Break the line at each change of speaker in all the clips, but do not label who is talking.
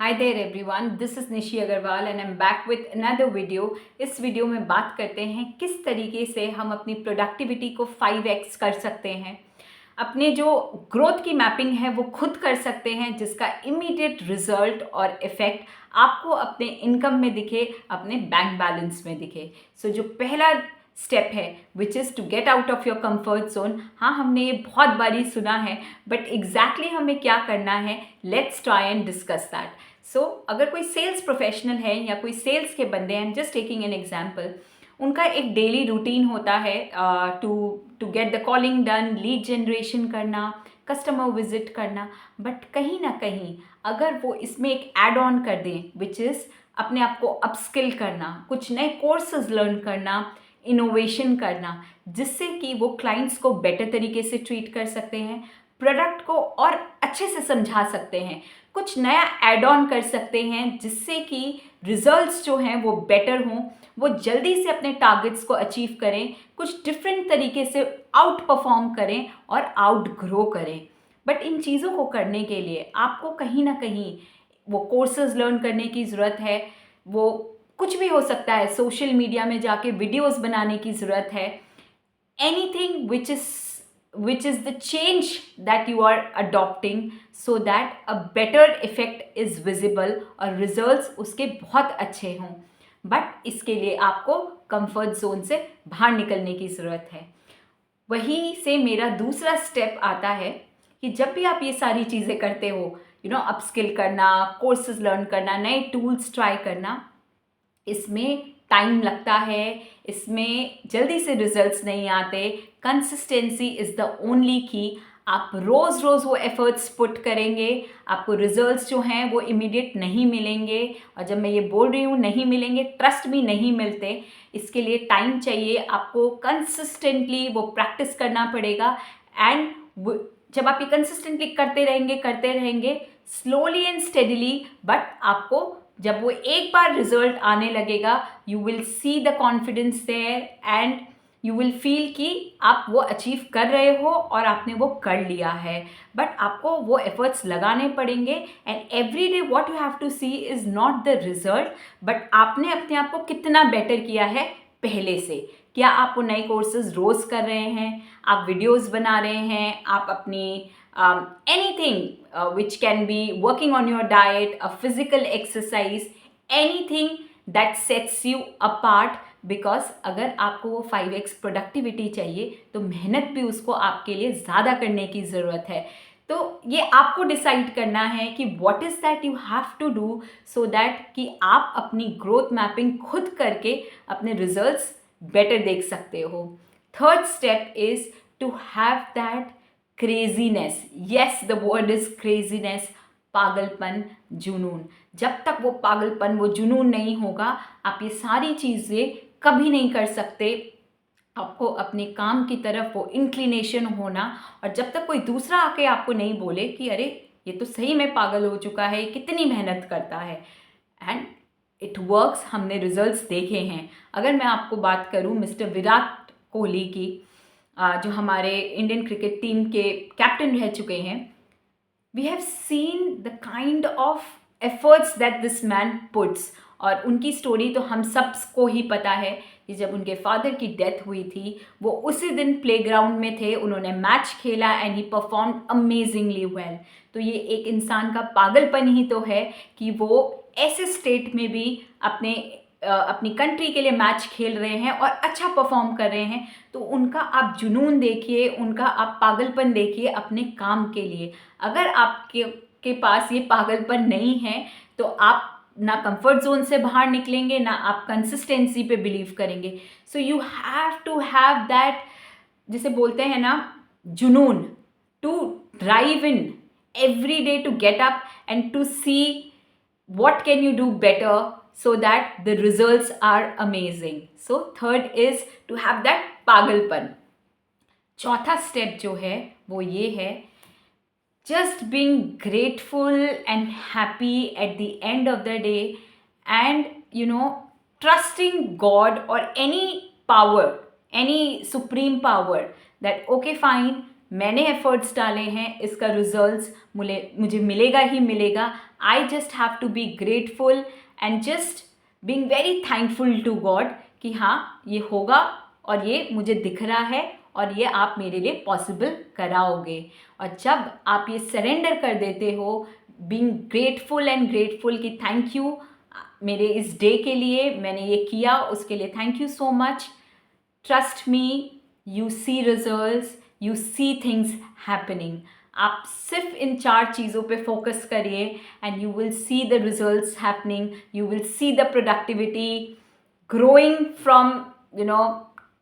Hi there everyone, this is Nishi Agarwal and I am back with another video. इस video में बात करते हैं किस तरीके से हम अपनी प्रोडक्टिविटी को 5x कर सकते हैं। अपने जो ग्रोथ की मैपिंग है वो खुद कर सकते हैं, जिसका इमीडिएट रिजल्ट और इफ़ेक्ट आपको अपने इनकम में दिखे, अपने बैंक बैलेंस में दिखे। सो जो पहला स्टेप है which is to get out of your comfort zone. हाँ, हमने ये बहुत बारी सुना है, बट एग्जैक्टली हमें क्या करना है, let's try and discuss that. So अगर कोई सेल्स प्रोफेशनल है या कोई सेल्स के बंदे हैं, जस्ट टेकिंग एन एग्जाम्पल, उनका एक डेली रूटीन होता है to get the calling done, lead generation करना, कस्टमर विजिट करना। बट कहीं ना कहीं अगर वो इसमें एक ऐड ऑन कर दें विच इज़ अपने आप को अपस्किल करना, कुछ नए कोर्सेज लर्न करना, इनोवेशन करना, जिससे कि वो क्लाइंट्स को बेटर तरीके से ट्रीट कर सकते हैं, प्रोडक्ट को और अच्छे से समझा सकते हैं, कुछ नया ऐड ऑन कर सकते हैं, जिससे कि रिजल्ट्स जो हैं वो बेटर हों, वो जल्दी से अपने टारगेट्स को अचीव करें, कुछ डिफरेंट तरीके से आउट परफॉर्म करें और आउट ग्रो करें। बट इन चीज़ों को करने के लिए आपको कहीं ना कहीं वो कोर्सेज लर्न करने की ज़रूरत है। वो कुछ भी हो सकता है, सोशल मीडिया में जाके वीडियोस बनाने की ज़रूरत है, anything which is the change that you are adopting so that a better effect is visible और results उसके बहुत अच्छे हों। बट इसके लिए आपको कंफर्ट जोन से बाहर निकलने की ज़रूरत है। वहीं से मेरा दूसरा स्टेप आता है कि जब भी आप ये सारी चीज़ें करते हो, अपस्किल करना, कोर्सेज लर्न करना, नए टूल्स ट्राई करना, इसमें टाइम लगता है, इसमें जल्दी से रिजल्ट्स नहीं आते। कंसिस्टेंसी इज़ द ओनली की। आप रोज़ रोज़ वो एफर्ट्स पुट करेंगे, आपको रिजल्ट्स जो हैं वो इमीडिएट नहीं मिलेंगे। और जब मैं ये बोल रही हूँ नहीं मिलेंगे, ट्रस्ट भी नहीं मिलते, इसके लिए टाइम चाहिए। आपको कंसिस्टेंटली वो प्रैक्टिस करना पड़ेगा। एंड जब आप ये कंसिस्टेंटली करते रहेंगे स्लोली एंड स्टेडिली, बट आपको जब वो एक बार रिजल्ट आने लगेगा, you will see the confidence there and you will feel कि आप वो अचीव कर रहे हो और आपने वो कर लिया है। बट आपको वो एफर्ट्स लगाने पड़ेंगे। And every day what you have to see is not the result, but आपने अपने आप को कितना बेटर किया है पहले से। क्या आप वो नए कोर्सेज रोज़ कर रहे हैं, आप वीडियोज़ बना रहे हैं, आप अपनी anything which can be working on your diet, a physical exercise, anything that sets you apart। Because अगर आपको वो 5x प्रोडक्टिविटी चाहिए तो मेहनत भी उसको आपके लिए ज़्यादा करने की ज़रूरत है। तो ये आपको डिसाइड करना है कि what is that you have to do so that कि आप अपनी ग्रोथ मैपिंग खुद करके अपने रिजल्ट्स बेटर देख सकते हो। Third step is to have that craziness. Yes, the word is craziness, पागलपन, जुनून। जब तक वो पागलपन, वो जुनून नहीं होगा, आप ये सारी चीज़ें कभी नहीं कर सकते। आपको अपने काम की तरफ वो इंक्लिनेशन होना, और जब तक कोई दूसरा आके आपको नहीं बोले कि अरे ये तो सही में पागल हो चुका है, कितनी मेहनत करता है, एंड इट वर्क्स। हमने रिजल्ट्स देखे हैं। अगर मैं आपको बात करूं मिस्टर विराट कोहली की, जो हमारे इंडियन क्रिकेट टीम के कैप्टन रह चुके हैं, we have seen the kind of efforts that this man puts. और उनकी स्टोरी तो हम सबको ही पता है कि जब उनके फादर की डेथ हुई थी, वो उसी दिन प्लेग्राउंड में थे, उन्होंने मैच खेला and he perform amazingly well. तो ये एक इंसान का पागलपन ही तो है कि वो ऐसे स्टेट में भी अपनी कंट्री के लिए मैच खेल रहे हैं और अच्छा परफॉर्म कर रहे हैं। तो उनका आप जुनून देखिए, उनका आप पागलपन देखिए अपने काम के लिए। अगर आपके पास ये पागलपन नहीं है तो आप ना कंफर्ट जोन से बाहर निकलेंगे, ना आप कंसिस्टेंसी पे बिलीव करेंगे। So you have to have that, जिसे बोलते हैं ना, जुनून, to drive in every day to get up and to see what can you do better so that the results are amazing. So third is to have that पागलपन। चौथा step जो है वो ये है, just being grateful and happy at the end of the day, and trusting God or any power, any supreme power, that okay fine, मैंने efforts डाले हैं, इसका रिजल्ट्स मुझे मिलेगा ही मिलेगा. I just have to be grateful and just being very thankful to God कि हाँ ये होगा और ये मुझे दिख रहा है और ये आप मेरे लिए पॉसिबल कराओगे. और जब आप ये सरेंडर कर देते हो, बीइंग ग्रेटफुल एंड ग्रेटफुल कि थैंक यू मेरे इस डे के लिए, मैंने ये किया उसके लिए thank you so much. Trust me, you see results, you see things happening. आप सिर्फ इन 4 चीज़ों पे फोकस करिए and you will see the results happening. You will see the productivity growing from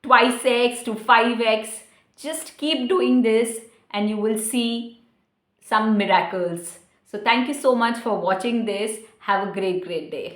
twice x to 5x. Just keep doing this and you will see some miracles. So thank you so much for watching this. Have a great day.